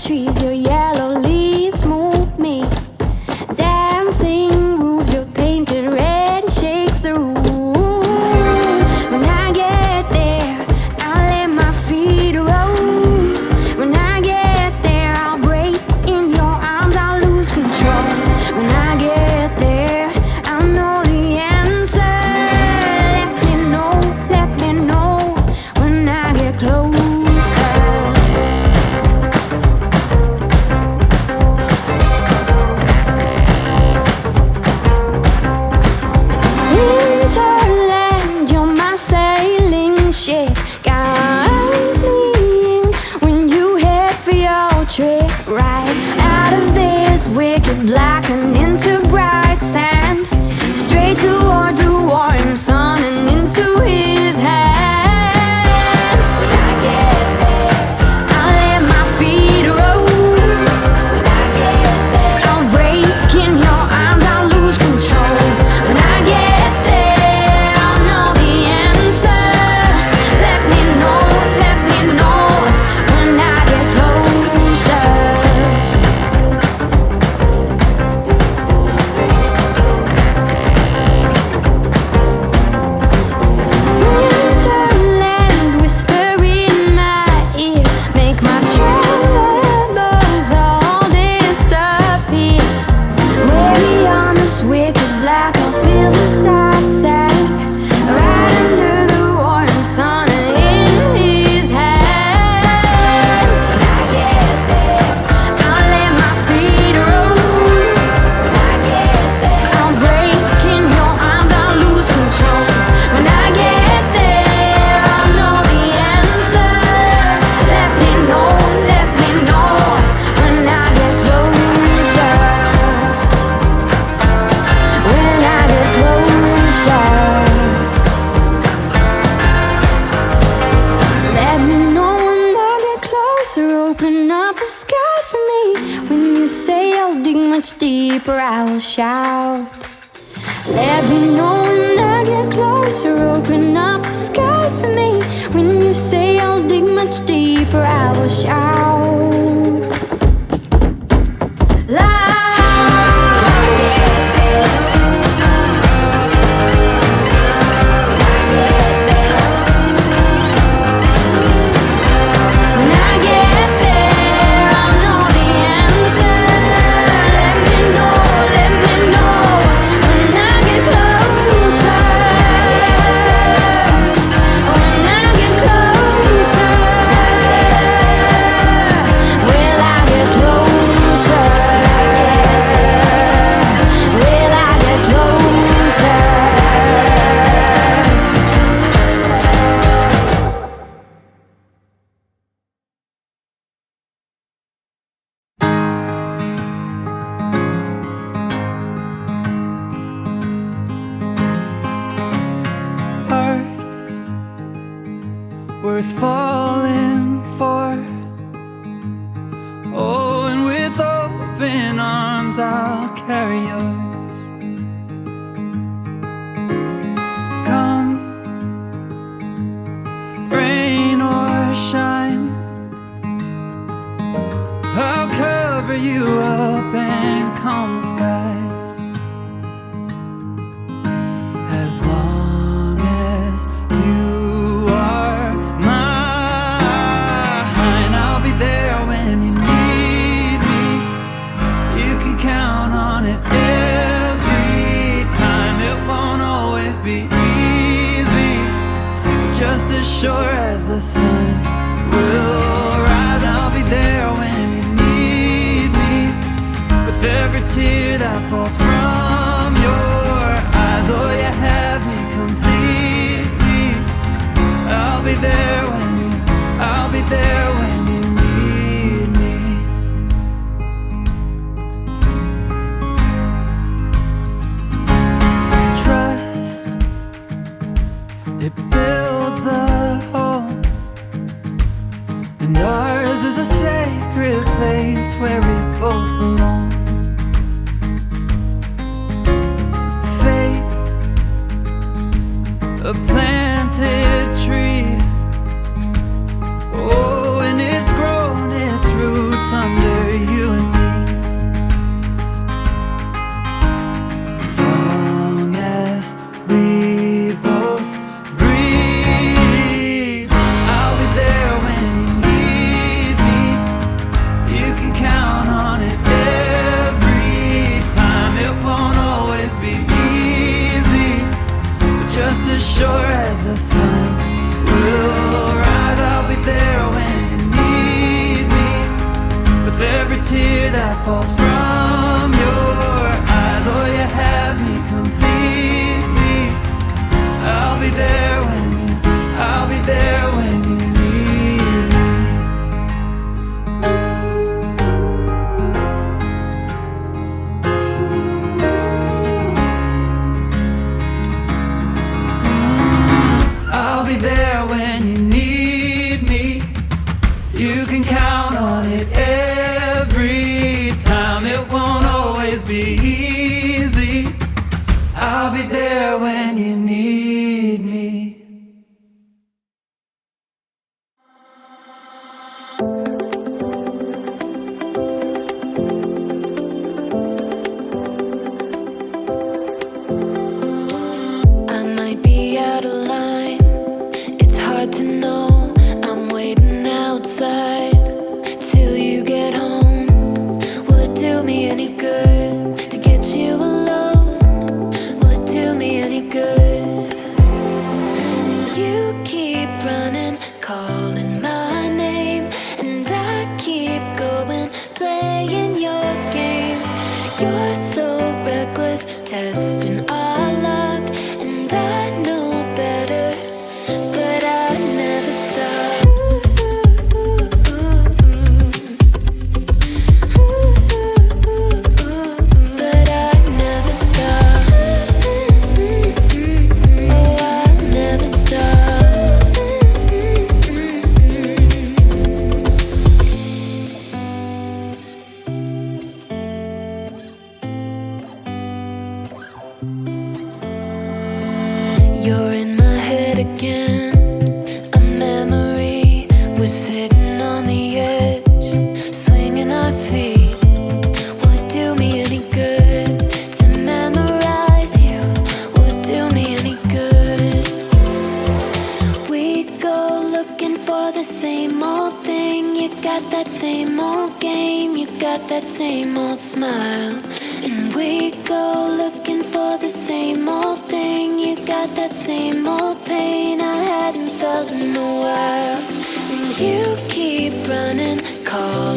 trees, your yellow leaves move me. Dancing roofs, your painted red shakes the room. When I get there, I'll let my feet roam. When I get there, I'll break in your arms, I'll lose control. When I get there, I'll know the answer. Let me know when I get closer. Winterland, you're my sailing ship. Guide me in when you head for your trip. Right out of this wicked black and into bright sand, straight towards the warm sun and into his hands. When I get there, I'll let my feet roll. When I get there, I'll break in your arms, I'll lose control. When I get there, I'll know the answer. Let me know when I get closer. Winterland, whisper in my ear, make my troubles all disappear. Way on this wicked black, I'll feel the soft sand, right under the warm sun and in his hands. When I get there, I'll let my feet roll. When I get there, I'll break in your arms, I'll lose control. When I get there, I'll know the answer. Let me know when I get closer. When I get closer. Let me know when I get closer. Open up the sky for me. When you say I'll dig much deeper, I will shout. Let me know when I get closer. Open up the sky for me. When you say I'll dig much deeper, I will shout. Loud. When I get there, I'll know the answer. Let me know when I get closer. When I get closer, will I get closer? Will I get closer? Hearts worth falling for. Oh, and with open arms I'll carry yours. Come, rain or shine, I'll cover you up and calm the skies. As long as you are mine, I'll be there when you need me. You can count on it every time. It won't always be easy, just as sure as the sun will rise. I'll be there when you need me, with every tear that falls from your eyes. Oh, you have me completely. I'll be there when you need me. Trust, it builds a home, and falls from your eyes. Oh, you have me completely. I'll be there when you need me. I'll be there when you need me. You can count on it every time. It won't always be easy. I'll be there when you need me. I might be out of line, it's hard to know. I'm waiting outside till you get home. Will it do me any good to get you alone? Will it do me any good? And you keep running, calling my name, and I keep going, playing your games. You're so reckless, testing our luck, and I know better, but I never stop. But I never stop. Oh, I never stop. You're in my head again. A memory. We're sitting on the edge, swinging our feet. Will it do me any good to memorize you? Will it do me any good? We go looking for the same old thing. You got that same old game. You got that same old smile. And we go looking for the same old thing. You got that same old pain I hadn't felt in a while. And you keep running, calling